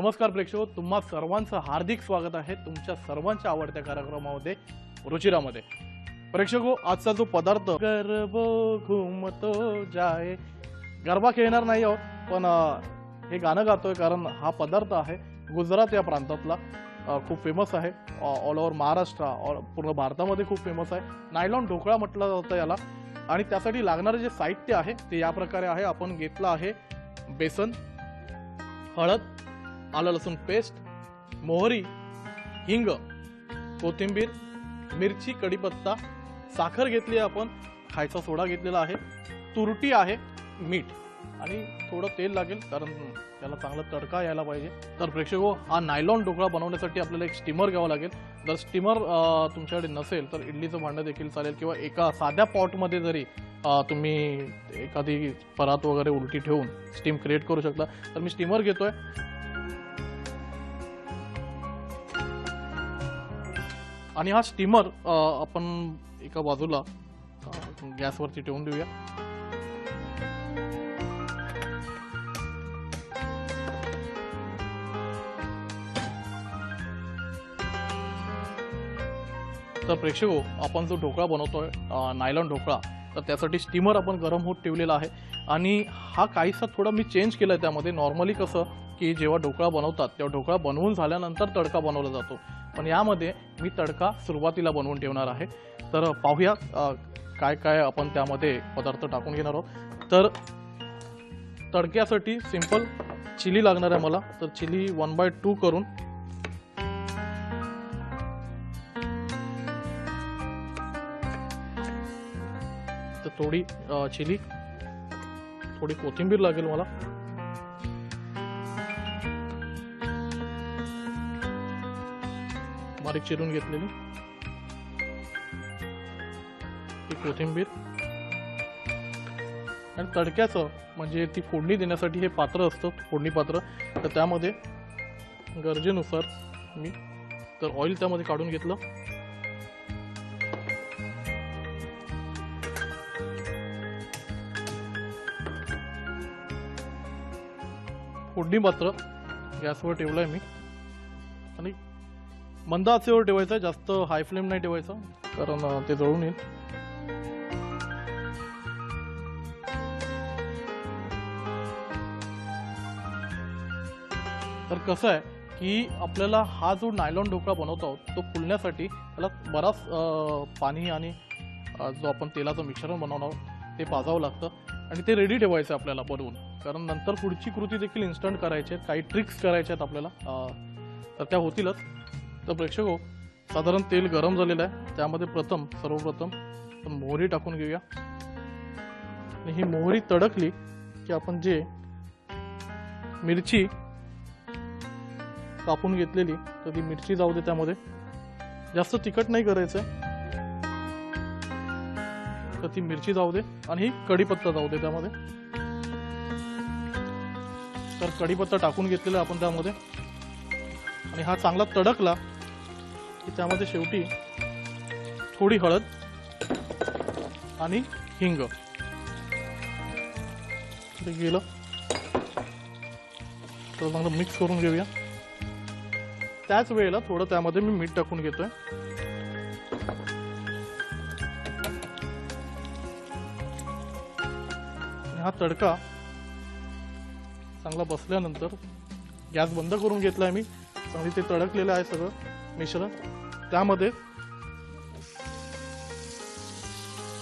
नमस्कार प्रेक्षक, तुम्हा सर्वांचं हार्दिक स्वागत आहे तुमच्या सर्वांच्या आवडत्या कार्यक्रमामध्ये रुचिरामध्ये। प्रेक्षको, आजचा जो पदार्थ गरबो घुमतो जाए, गरबा खेळणार नाही आहोत पण हे गाणं गातोय कारण हा पदार्थ आहे गुजरात या प्रांतातला, खूप फेमस आहे। ऑल ओव्हर महाराष्ट्र और पूर्ण भारतामध्ये खूप फेमस आहे। नायलॉन ढोकळा म्हटलं जातं याला आणि त्यासाठी लागणारे जे साहित्य आहे ते या प्रकारे आहे। आपण घेतला आहे बेसन, हळद, आलं लसूण पेस्ट, मोहरी, हिंग, कोथिंबीर, मिरची, कढीपत्ता, साखर घेतली आहे आपण, खायचा सोडा घेतलेला आहे, तुरटी आहे, मीठ आणि थोडं तेल लागेल कारण त्याला चांगला तडका यायला पाहिजे। तर प्रेक्षको, हा नायलॉन ढोकळा बनवण्यासाठी आपल्याला एक स्टीमर घ्यावा लागेल। जर स्टीमर तुमच्याकडे नसेल तर इडलीचं भांडं देखील चालेल किंवा एका साध्या पॉटमध्ये जरी तुम्ही एखादी परात वगैरे उलटी ठेवून स्टीम क्रिएट करू शकता। तर मी स्टीमर घेतोय आणि हा स्टीमर आपण एका बाजूला गॅसवरती ठेवून देऊया। तर प्रेक्षको, आपण जो ढोकळा बनवतोय नायलॉन ढोकळा, तर त्यासाठी स्टीमर आपण गरम होत ठेवलेला आहे आणि हा काहीसा थोडा मी चेंज केलाय त्यामध्ये। नॉर्मली कसं की जेव्हा ढोकळा बनवतात तेव्हा ढोकळा बनवून झाल्यानंतर तडका बनवला जातो, पण यामध्ये मी तडका सुरुवातीला बनवून ठेवणार आहे। तर पाहूया काय काय आपण त्यामध्ये पदार्थ टाकून घेणार आहोत। तर तडक्यासाठी सिंपल चिली लागणार आहे मला, तर चिली 1/2 करून तर थोडी चिली, थोडी कोथिंबीर लागेल मला, बारीक चिरून घेतलेली ही कोथिंबीर। आणि तडक्याचं म्हणजे ती फोडणी देण्यासाठी हे पात्र असतं, फोडणी पात्र, तर त्यामध्ये गरजेनुसार मी तर ऑइल त्यामध्ये काढून घेतलं। फोडणी पात्र गॅसवर ठेवलंय मी आणि मंद आचेवर ठेवायचं, जास्त हाय फ्लेम नाही ठेवायचं कारण ते जळून येईल। तर कसं आहे की आपल्याला हा जो नायलॉन ढोकळा बनवतो आहोत तो फुलण्यासाठी त्याला बराच पाणी आणि जो आपण तेलाचं मिश्रण बनवणार आहोत ते पाजावं लागतं आणि ते रेडी ठेवायचं आपल्याला बनवून, कारण नंतर पुढची कृती देखील इन्स्टंट करायची आहे, काही ट्रिक्स करायच्या आहेत आपल्याला, तर त्या होतीलच। तर प्रेक्षको, साधारण तेल गरम झालेलं आहे, त्यामध्ये सर्वप्रथम आपण मोहरी टाकून घेऊया आणि ही मोहरी तडकली की आपण जे मिरची कापून घेतलेली तर ती मिरची जाऊ दे त्यामध्ये, जास्त तिखट नाही करायचं, तर ती मिरची जाऊ दे आणि ही कढीपत्ता जाऊ दे त्यामध्ये। तर कढीपत्ता टाकून घेतलेला आपण त्यामध्ये आणि हा चांगला तडकला की त्यामध्ये शेवटी थोडी हळद आणि हिंग गेलं तर चांगलं मिक्स करून घेऊया। त्याच वेळेला थोडं त्यामध्ये मी मीठ टाकून घेतोय। हा तडका चांगला बसल्यानंतर गॅस बंद करून घेतलाय मी, चांगली ते तडकलेलं आहे सगळं मिश्रण, त्यामध्ये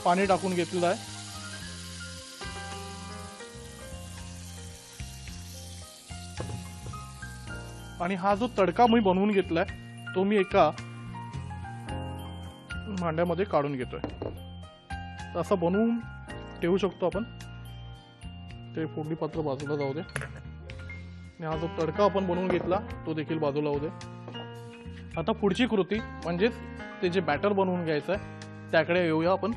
पाणी टाकून घेतलेलं आहे आणि हा जो तडका मी बनवून घेतलाय तो मी एका भांड्यामध्ये काढून घेतोय। असं बनवून ठेवू शकतो आपण, ते फोडणी पात्र बाजूला जाऊ दे आणि हा जो तडका आपण बनवून घेतला तो देखील बाजूला होऊ दे। आता पुढची कृती म्हणजे ते जे बॅटर बनवून घ्यायचं आहे त्याकडे येऊया आपण।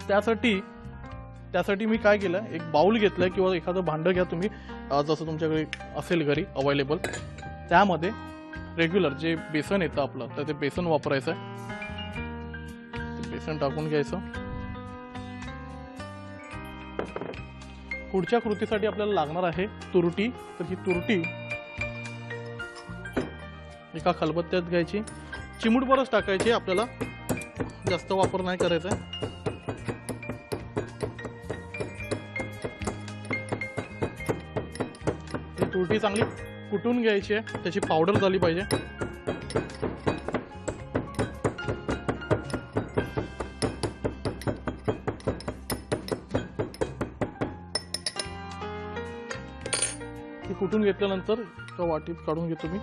त्यासाठी मी काय केलं, एक बाउल घेतलाय किंवा एखादं भांडं घ्या तुम्ही, जसं तुमच्याकडे असेल घरी अवेलेबल, त्यामध्ये रेग्युलर जे बेसन येतं आपलं तर ते बेसन वापरायचं आहे, ते बेसन टाकून घ्यायचं। पुढच्या कृतीसाठी आपल्याला लागणार आहे तुरटी, तर ही तुरटी एका खलबत्त्यात घ्यायची, चिमूटभरच टाकायची, आपल्याला जास्त वापर नाही करायचा आहे. तुरटी चांगली कुटून घ्यायची आहे, त्याची पावडर झाली पाहिजे. ती कुटून घेतल्यानंतर एका वाटीत काढून घेतो मी.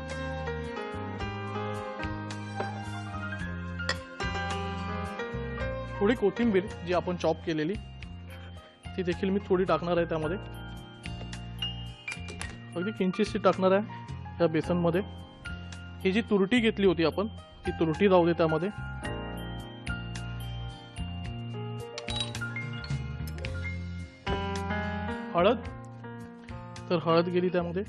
थोडी कोथिंबीर जी आपण चॉप केलेली ती देखील मी थोडी टाकणार आहे त्यामध्ये, अगदी किंचितशी टाकणार आहे त्या बेसनमध्ये. ही जी तुरटी घेतली होती आपण ती तुरटी जाऊ दे त्यामध्ये. हळद, तर हळद गेली त्यामध्ये.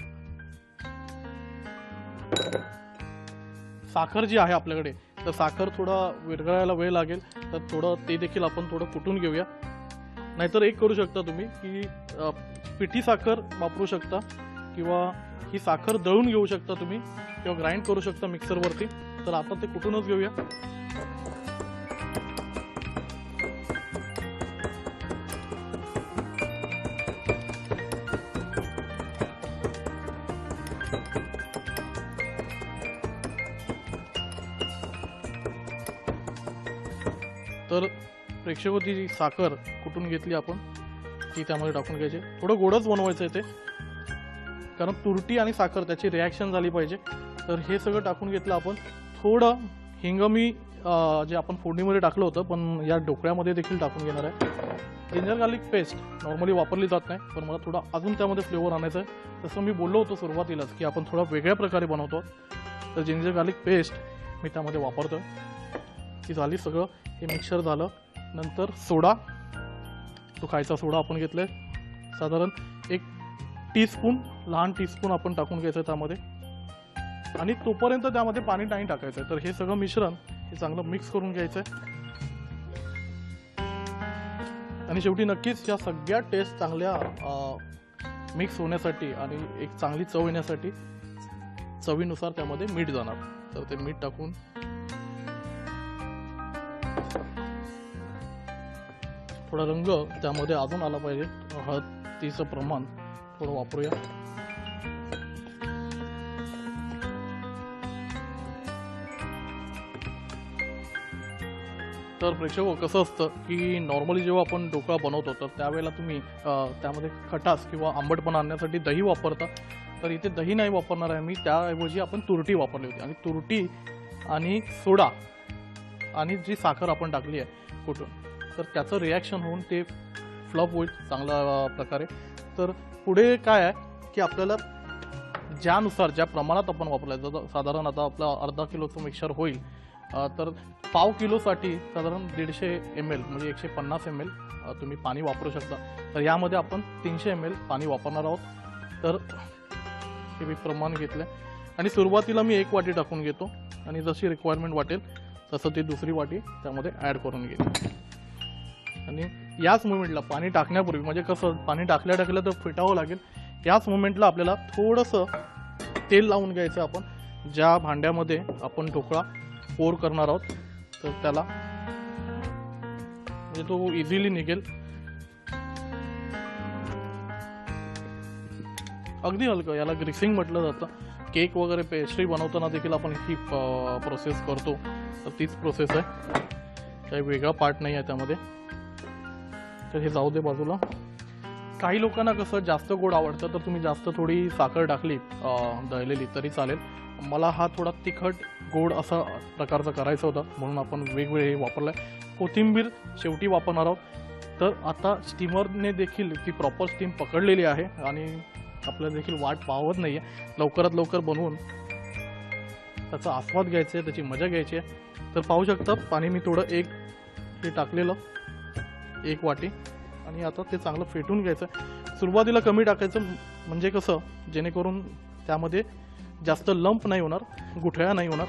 साखर जी आहे आपल्याकडे, तर साखर थोडा विरघळायला वेळ लागेल, तर थोडं ते देखील आपण थोडं कुटून घेऊया. नाहीतर एक करू शकता तुम्ही की पिठी साखर वापरू शकता, किंवा ही साखर दळून घेऊ शकता तुम्ही, किंवा ग्राइंड करू शकता मिक्सरवरती. तर आपण ते कुटूनच घेऊया. तर प्रेक्षको ती साखर कुटून घेतली आपण ती त्यामध्ये टाकून घ्यायची. थोडं गोडच बनवायचं आहे ते, कारण तुरटी आणि साखर त्याची रिॲक्शन झाली पाहिजे. तर हे सगळं टाकून घेतलं आपण. थोडं हिंग मी जे आपण फोडणीमध्ये टाकलं होतं पण या ढोकळ्यामध्ये देखील टाकून घेणार आहे. जिंजर गार्लिक पेस्ट नॉर्मली वापरली जात नाही, पण मला थोडा अजून त्यामध्ये फ्लेवर आणायचा आहे. जसं मी बोललो होतो सुरुवातीलाच की आपण थोडा वेगळ्या प्रकारे बनवतो, तर जिंजर गार्लिक पेस्ट मी त्यामध्ये वापरतो. ती झाली, सगळं हे मिक्सर झालं. नंतर सोडा, तो खायचा सोडा आपण घेतलाय, साधारण 1 टीस्पून, लहान टीस्पून आपण टाकून घ्यायचं त्यामध्ये. आणि तोपर्यंत त्यामध्ये पाणी नाही टाकायचं आहे. तर हे सगळं मिश्रण हे चांगलं मिक्स करून घ्यायचं आहे. आणि शेवटी नक्कीच या सगळ्या टेस्ट चांगल्या मिक्स होण्यासाठी आणि एक चांगली चव येण्यासाठी चवीनुसार त्यामध्ये मीठ जाणार. तर ते मीठ टाकून थोडा रंग त्यामध्ये अजून आला पाहिजे. हळदीचं प्रमाण थोडं वापरूया. तर प्रेक्षक कसं असतं की नॉर्मली जेव्हा आपण ढोकळा बनवतो तर त्यावेळेला तुम्ही त्यामध्ये खटास किंवा आंबटपणा आणण्यासाठी दही वापरता. तर इथे दही नाही वापरणार आहे मी, त्याऐवजी आपण तुरटी वापरली होती. आणि तुरटी आणि सोडा आणि जी साखर आपण टाकली आहे कुठून, तर त्याचं रिॲक्शन होऊन ते फ्लप होईल चांगल्या प्रकारे. तर पुढे काय आहे की आपल्याला ज्यानुसार ज्या प्रमाणात आपण वापरलं, साधारण आता आपला अर्धा किलोचं मिक्सर होईल, तर पाव किलोसाठी साधारण 150 ml म्हणजे 150 ml तुम्ही पाणी वापरू शकता. तर यामध्ये आपण 300 ml पाणी वापरणार आहोत. तर हे मी प्रमाण घेतलं आणि सुरुवातीला मी 1 वाटी टाकून घेतो आणि जशी रिक्वायरमेंट वाटेल तसं ती दुसरी वाटी त्यामध्ये ॲड करून घेईल. आणि याच मोमेंटला पाणी टाकण्यापूर्वी, म्हणजे कसं पाणी टाकल्या तर फिटावं लागेल, याच मोमेंटला आपल्याला थोडंसं तेल लावून घ्यायचं आपण ज्या भांड्यामध्ये आपण ढोकळा पोर करणार आहोत. तर त्याला म्हणजे तो इझिली निघेल. अगदी हलकं, याला ग्रीसिंग म्हटलं जातं. केक वगैरे पेस्ट्री बनवताना देखील आपण ही प्रोसेस करतो, तर तीच प्रोसेस आहे, काही वेगळा पार्ट नाही आहे त्यामध्ये. तर हे जाऊ दे बाजूला. काही लोकांना कसं जास्त गोड आवडतं, तर तुम्ही जास्त थोडी साखर टाकली दळलेली तरी चालेल. मला हा थोडा तिखट गोड असा प्रकारचा करायचा होता, म्हणून आपण वेगवेगळे वापरलं आहे. कोथिंबीर शेवटी वापरणार आहोत. तर आता स्टीमरने देखील ती प्रॉपर स्टीम पकडलेली आहे आणि आपल्याला देखील वाट पाहत नाही आहे. लवकरात लवकर बनवून त्याचा आस्वाद घ्यायचा आहे, त्याची मजा घ्यायची आहे. तर पाहू शकता पाणी मी थोडं हे टाकलेलं 1 वाटी, आणि आता ते चांगलं फेटून घ्यायचं. सुरुवातीला कमी टाकायचं, म्हणजे कसं जेणेकरून त्यामध्ये जास्त लंप नाही होणार, गुठळ्या नाही होणार.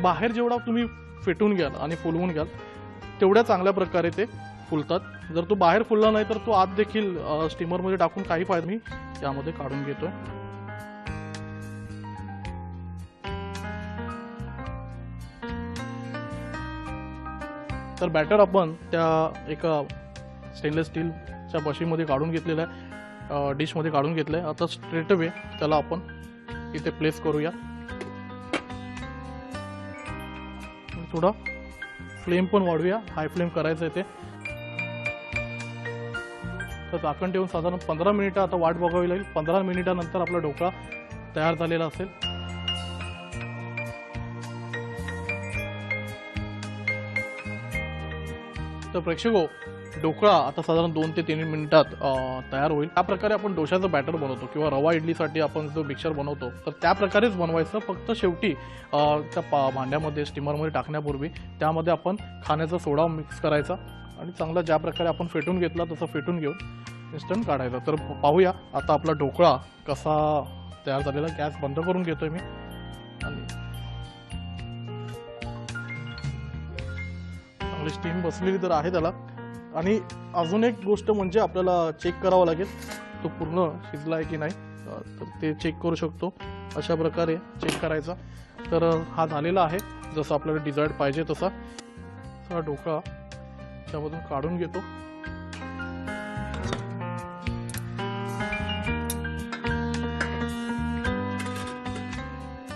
बाहेर जेवढा तुम्ही फेटून घ्याल आणि फुलवून घ्याल तेवढ्या चांगल्या प्रकारे ते फुलतात. जर तो बाहेर फुलला नाही तर तो आत देखील स्टीमरमध्ये टाकून काही फायदा मी त्यामध्ये काढून घेतोय. तर बॅटर आपण त्या एका स्टेनलेस स्टीलच्या बशीमध्ये काढून घेतलेलं आहे, डिशमध्ये काढून घेतलं आहे. आता स्ट्रेट अवे त्याला आपण इथे प्लेस करूया. थोडा फ्लेम पण वाढवूया, हाय फ्लेम करायचं आहे ते. तर झाकण ठेवून साधारण 15 मिनिटं आता वाट बघावी लागेल. 15 मिनिटानंतर आपला ढोकळा तयार झालेला असेल. तर प्रेक्षको, ढोकळा आता साधारण 2 ते 3 मिनिटात तयार होईल. त्या प्रकारे आपण डोशाचं बॅटर बनवतो किंवा रवा इडलीसाठी आपण जो मिक्सर बनवतो तर त्या प्रकारेच बनवायचं. फक्त शेवटी त्या भांड्यामध्ये स्टीमरमध्ये टाकण्यापूर्वी त्यामध्ये आपण खाण्याचा सोडा मिक्स करायचा आणि चांगला ज्या प्रकारे आपण फेटून घेतला तसं फेटून घेऊन इन्स्टंट काढायचा. तर पाहूया आता आपला ढोकळा कसा तयार झालेला. गॅस बंद करून घेतोय मी आणि चांगली स्टीम बसलेली तर आहे त्याला. आणि अजून एक गोष्ट म्हणजे आपल्याला चेक करावं लागेल तो पूर्ण शिजला आहे की नाही. तर ते चेक करू शकतो, अशा प्रकारे चेक करायचा. तर हा झालेला आहे जसं आपल्याला डिझायर्ड पाहिजे तसा. हा ढोकळा त्यामधून काढून घेतो.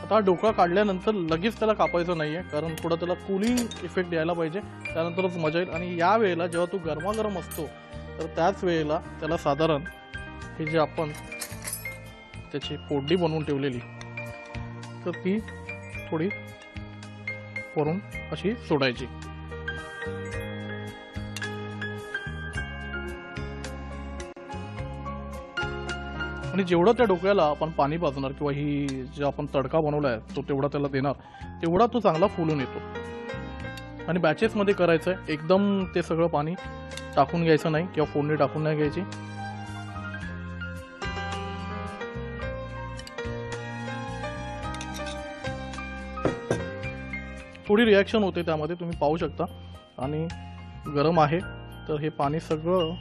आता ढोकळा काढल्यानंतर लगेच त्याला कापायचं नाही आहे, कारण थोडं त्याला कूलिंग इफेक्ट यायला पाहिजे, त्यानंतरच मजा येईल. आणि या वेळेला जेव्हा तो गरमागरम असतो तर त्याच वेळेला त्याला साधारण हे जे आपण त्याची फोडणी बनवून ठेवलेली तर ती थोडी वरून अशी सोडायची. आणि जेवढं त्या ढोकळ्याला आपण पाणी पाजणार किंवा ही जे आपण तडका बनवला आहे तो तेवढा त्याला देणार, तेवढा तो चांगला फुलून येतो. आणि बॅचेसमध्ये करायचं आहे, एकदम ते सगळं पाणी टाकून घ्यायचं नाही किंवा फोडणी टाकून नाही घ्यायची. थोडी रिॲक्शन होते त्यामध्ये, तुम्ही पाहू शकता. आणि गरम आहे तर हे पाणी सगळं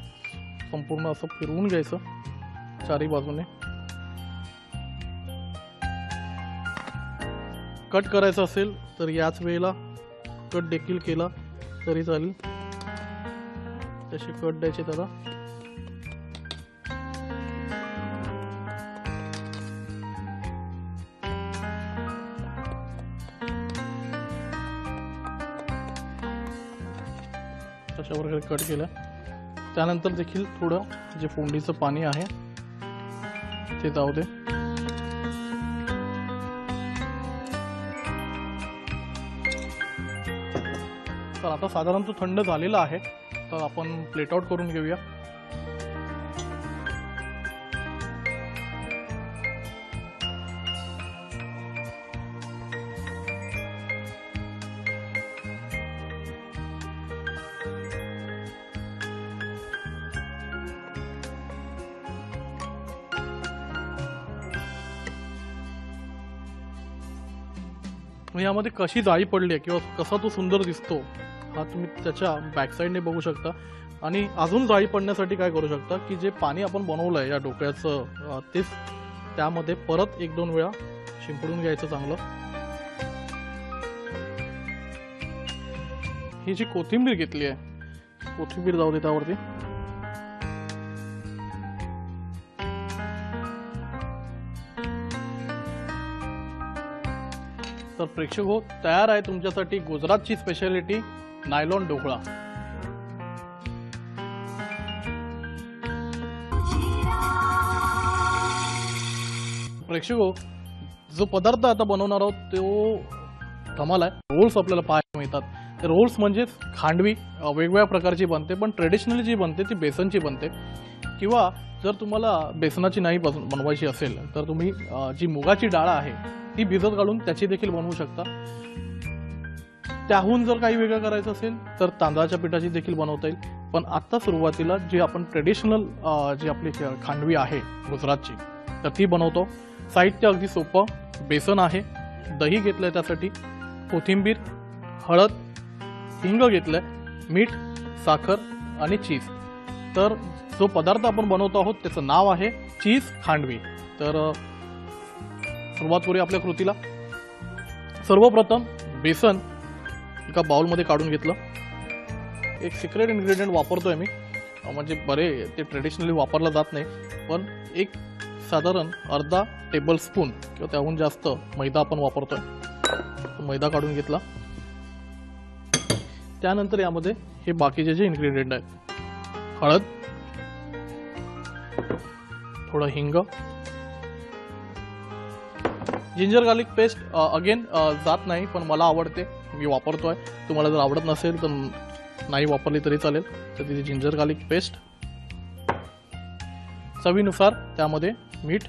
संपूर्ण असं फिरवून घ्यायचं चारी बाजूने. कट करायचं असेल तर याच वेळेला कट देखील केला तरी चालेल. तसे कट द्यायचे त्याला. तशा प्रकारे कट केलं. त्यानंतर देखील थोडं जे फोडणीचं पाणी आहे ते जाऊ दे. तर आता साधारण तो थंड झालेला आहे, तर आपण प्लेट आउट करून घेऊया. यामध्ये कशी जाळी पडली आहे किंवा कसा तो सुंदर दिसतो हा तुम्ही त्याच्या बॅक साईडने बघू शकता. आणि अजून जाळी पडण्यासाठी काय करू शकता की जे पाणी आपण बनवलं आहे या ढोकळ्याचं तेच त्यामध्ये परत 1-2 वेळा शिंपडून घ्यायचं चांगलं. ही जी कोथिंबीर घेतली आहे, कोथिंबीर जाऊ दे त्यावरती. तर प्रेक्षक हो, तयार आहे तुमच्यासाठी गुजरातची स्पेशालिटी नायलॉन ढोकळा. प्रेक्षक हो, जो पदार्थ आता बनवणार आहोत तो धमाल आहे. रोल्स आपल्याला पाहायला मिळतात. ते रोल्स म्हणजेच खांडवी वेगवेगळ्या प्रकारची बनते, पण ट्रेडिशनली जी बनते ती बेसनची बनते. किंवा जर तुम्हाला बेसनाची नाही बनवायची असेल तर तुम्ही जी मुगाची डाळ आहे ती भिजत घालून त्याची देखील बनवू शकता. त्याहून जर काही वेगळं करायचं असेल तर तांदळाच्या पिठाची देखील बनवता येईल. पण आत्ता सुरुवातीला जी आपण ट्रेडिशनल जी आपली खांडवी आहे गुजरातची तर ती बनवतो. साहित्य अगदी सोपं. बेसन आहे, दही घेतलंय, त्यासाठी कोथिंबीर, हळद, हिंग घेतलंय, मीठ, साखर आणि चीज. तर जो पदार्थ आपण बनवतो आहोत त्याचं नाव आहे चीज खांडवी. तर सुरुवात करूया आपल्या कृतीला. सर्वप्रथम बेसन एका बाउलमध्ये काढून घेतलं. एक सिक्रेट इन्ग्रेडियंट वापरतोय मी, म्हणजे बरे ते ट्रेडिशनली वापरलं जात नाही, पण एक साधारण अर्धा टेबलस्पून किंवा त्याहून जास्त मैदा आपण वापरतोय. मैदा काढून घेतला. त्यानंतर यामध्ये हे बाकीचे जे इन्ग्रेडियंट आहेत, हळद, थोडं हिंग, जिंजर गार्लिक पेस्ट अगेन जात नाही पण मला आवडते, मी वापरतोय. तुम्हाला जर आवडत नसेल तर नाही वापरली तरी चालेल. तर तिथे जिंजर गार्लिक पेस्ट, चवीनुसार त्यामध्ये मीठ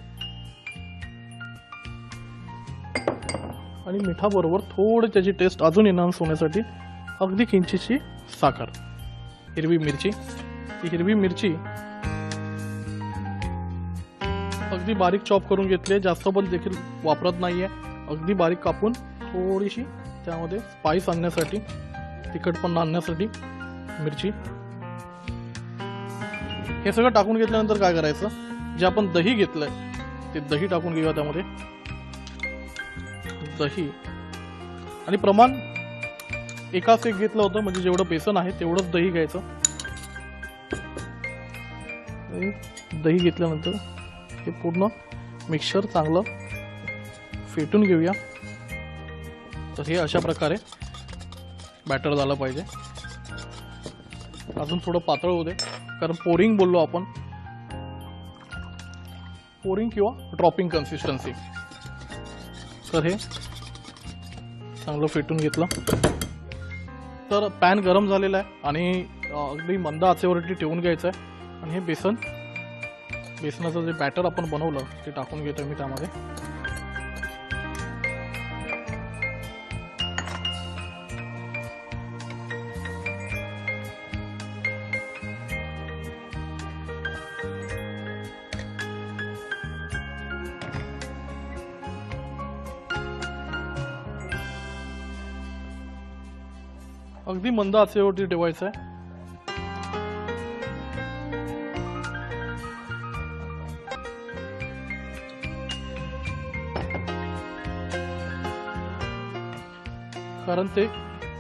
आणि मिठाबरोबर थोडी त्याची टेस्ट अजून एनहान्स होण्यासाठी अगदी किंचितशी साखर. हिरवी मिरची, ती हिरवी मिरची अगदी बारीक चॉप करून घेतली, जास्त पण देखील वापरत नाहीये. अगदी बारीक कापून थोडीशी त्यामध्ये स्पाइस आणण्यासाठी, तिखटपणा आणण्यासाठी मिरची. हे सगळं टाकून घेतल्यानंतर काय करायचं, जे आपण दही घेतलंय ते दही टाकून घेऊया. त्यामध्ये दही आणि प्रमाण एकाच एक घेतलं होतं, म्हणजे जेवढं बेसन आहे तेवढंच दही घ्यायचं. दही घेतल्यानंतर हे पूर्ण मिक्सचर चांगलं फेटून घेऊया. तर हे अशा प्रकारे बॅटर झालं पाहिजे. अजून थोडं पातळ होऊ दे, कारण पोरिंग बोललो आपण, पोरिंग किंवा ड्रॉपिंग कन्सिस्टन्सी. तर हे चांगलं फेटून घेतलं. तर पॅन गरम झालेला आहे आणि अगदी मंद आचेवरती ठेवून घ्यायचं आहे. आणि हे बेसनाचं जे बॅटर आपण बनवलं ते टाकून घेतोय मी त्यामध्ये. अगदी मंद आचेवरती ठेवायचं आहे. कारण ते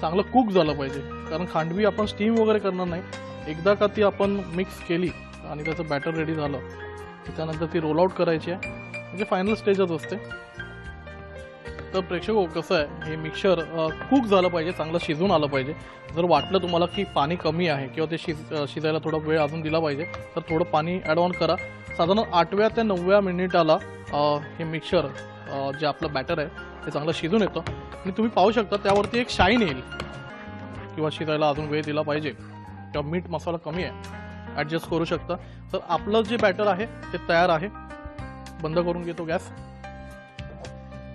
चांगलं कुक झालं पाहिजे. कारण खांडवी आपण स्टीम वगैरे करणार नाही. एकदा का ती आपण मिक्स केली आणि त्याचं बॅटर रेडी झालं की त्यानंतर ती रोल आउट करायची आहे, म्हणजे फायनल स्टेजच असते. तर प्रेक्षक कसं आहे, हे मिक्सचर कुक झालं पाहिजे, चांगलं शिजून आलं पाहिजे. जर वाटलं तुम्हाला की पाणी कमी आहे किंवा ते शिजायला थोडा वेळ अजून दिला पाहिजे तर थोडं पाणी ॲड ऑन करा. साधारण 8व्या ते 9व्या मिनिटाला हे मिक्सचर जे आपलं बॅटर आहे ते चांगलं शिजून येतं. आणि तुम्ही पाहू शकता त्यावरती एक शाईन येईल, किंवा शिजायला अजून वेळ दिला पाहिजे किंवा मीठ मसाला कमी आहे ॲडजस्ट करू शकता. तर आपलं जे बॅटर आहे ते तयार आहे. बंद करून घेतो गॅस.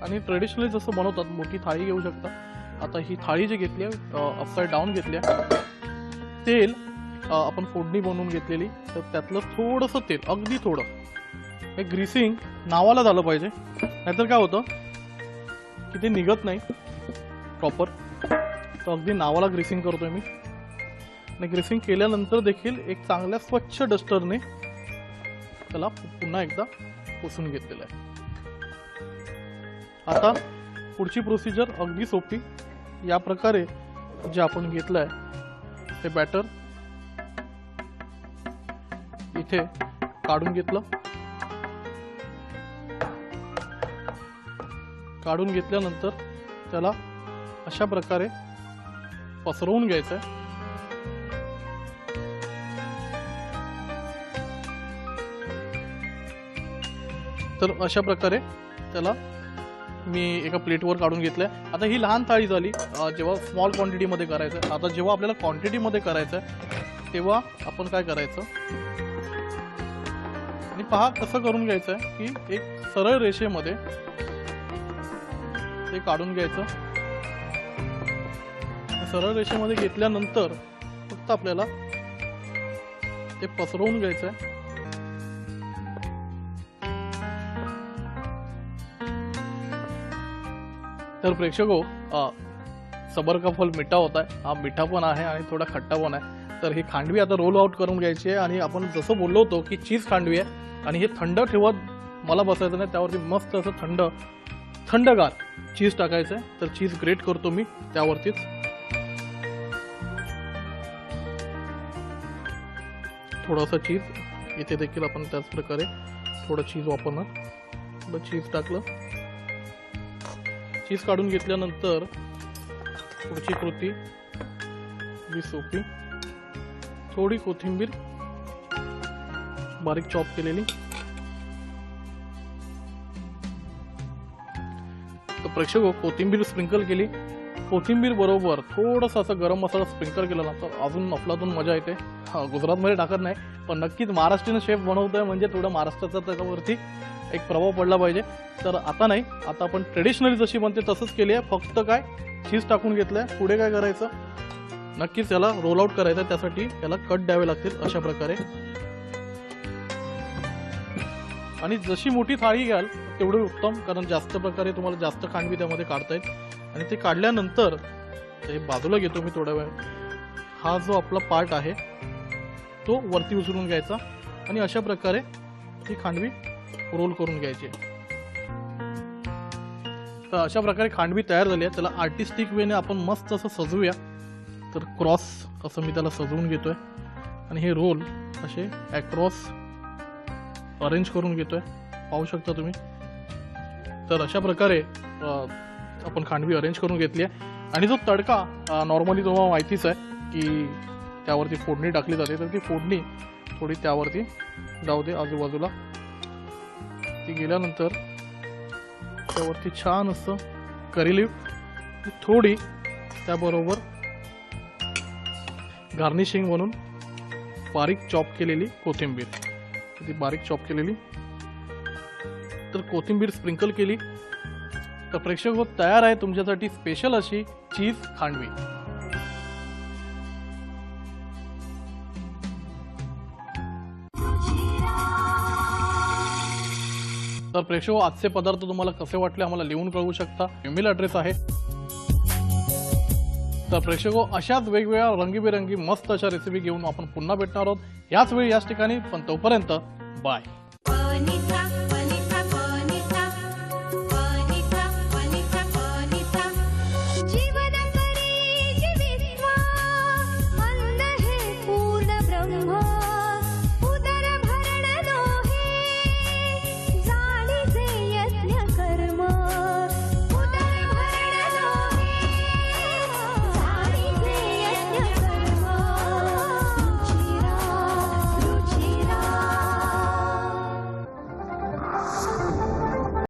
आणि ट्रेडिशनली जसं बनवतात, मोठी थाळी घेऊ शकता. आता ही थाळी जी घेतली आहे अपसाईड डाऊन घेतली आहे. तेल आपण फोडणी बनवून घेतलेली, तर त्यातलं थोडंसं तेल, अगदी थोडं, हे ग्रीसिंग नावाला झालं पाहिजे. नाहीतर काय होतं की ते निघत नाही प्रॉपर. तर अगदी नावाला ग्रीसिंग करतोय मी. आणि ग्रीसिंग केल्यानंतर देखील एक चांगल्या स्वच्छ डस्टरने त्याला पुन्हा एकदा पुसून घेतलेलं आहे. आता पुढची प्रोसिजर अगदी सोपी. या प्रकारे जे आपण घेतलंय ते बॅटर इथे काढून घेतलं. काढून घेतल्यानंतर त्याला अशा प्रकारे पसरवून घ्यायचं आहे. तर अशा प्रकारे त्याला मी एका प्लेटवर काढून घेतलंय. आता ही लहान थाळी झाली जेव्हा स्मॉल क्वांटिटीमध्ये करायचं आहे. आता जेव्हा आपल्याला क्वांटिटीमध्ये करायचं आहे तेव्हा आपण काय करायचं, आणि पहा कसं करून घ्यायचं आहे की एक सरळ रेषेमध्ये ते काढून घ्यायचं. सरळ रेषेमध्ये घेतल्यानंतर फक्त आपल्याला ते पसरवून घ्यायचं आहे. तर प्रेक्षको, सबर का फल मीठा होता है. हा मीठा पण आहे आणि थोडा खट्टा पण आहे. तर ही खांडवी आता रोल आउट करून घ्यायची आहे. आणि आपण जसं बोललो होतो की चीज खांडवी आहे आणि हे थंड ठेवत मला बसायचं नाही, त्यावरती मस्त असं थंडगार चीज टाकायचं आहे. तर चीज ग्रेट करतो मी त्यावरतीच. थोडासा चीज, इथे देखील आपण त्याच प्रकारे थोडं चीज वापरणार. थोडं चीज टाकलं. चीज काढून घेतल्यानंतर पुढची कृती ही सोपी. थोडी कोथिंबीर बारीक चॉप केलेली. तर प्रेक्षक कोथिंबीर स्प्रिंकल केली. कोथिंबीर बरोबर थोडंसं असं गरम मसाला स्प्रिंकल केला ना तर अजून अफलातून मजा येते. गुजरातमध्ये टाकत नाही, पण नक्कीच महाराष्ट्रीयन शेफ बनवतोय म्हणजे थोडं महाराष्ट्राचा त्याच्यावरती एक प्रभाव पडला पाहिजे. तर आता नाही, आता आपण ट्रेडिशनली जशी बनते तसंच केली आहे. फक्त काय चीज टाकून घेतलंय. पुढे काय करायचं, नक्कीच याला रोल आउट करायचं. त्यासाठी याला कट द्यावे लागतील अशा प्रकारे. आणि जशी मोठी थाळी घ्याल तेवढं उत्तम, कारण जास्त प्रकारे तुम्हाला जास्त खांडवी त्यामध्ये काढता येईल. आणि ते काढल्यानंतर हे बाजूला घेतो मी थोड्या वेळ. हा जो आपला पार्ट आहे तो वरती उचलून घ्यायचा आणि अशा प्रकारे ही खांडवी रोल करून घ्यायची. तर अशा प्रकारे खांडवी तयार झाली आहे. त्याला आर्टिस्टिक वेने आपण मस्त असं सजवूया. तर क्रॉस असं मी त्याला सजवून घेतोय आणि हे रोल असे अक्रॉस अरेंज करून घेतोय. पाहू शकता तुम्ही. तर अशा प्रकारे आपण खांडवी अरेंज करून घेतली आहे. आणि जो तडका नॉर्मली तुम्हाला माहितीच आहे की त्यावरती फोडणी टाकली जाते. तर ती फोडणी थोडी त्यावरती जाऊ दे आजूबाजूला. ती गेल्यानंतर त्यावरती छान असं करी लीफ थोडी, त्याबरोबर गार्निशिंग म्हणून बारीक चॉप केलेली कोथिंबीर. ती बारीक चॉप केलेली तर कोथिंबीर स्प्रिंकल केली. तर प्रेक्षक हो, तयार आहे तुमच्यासाठी स्पेशल अशी चीज खांडवी. तर प्रेक्षक हो, आजचे पदार्थ तुम्हाला कसे वाटले आम्हाला लिहून कळवू शकता. ईमेल ॲड्रेस आहे. तर प्रेक्षक हो, अशाच वेगवेगळ्या रंगीबेरंगी मस्त अशा रेसिपी घेऊन आपण पुन्हा भेटणार आहोत याच वेळी याच ठिकाणी. पण तोपर्यंत बाय.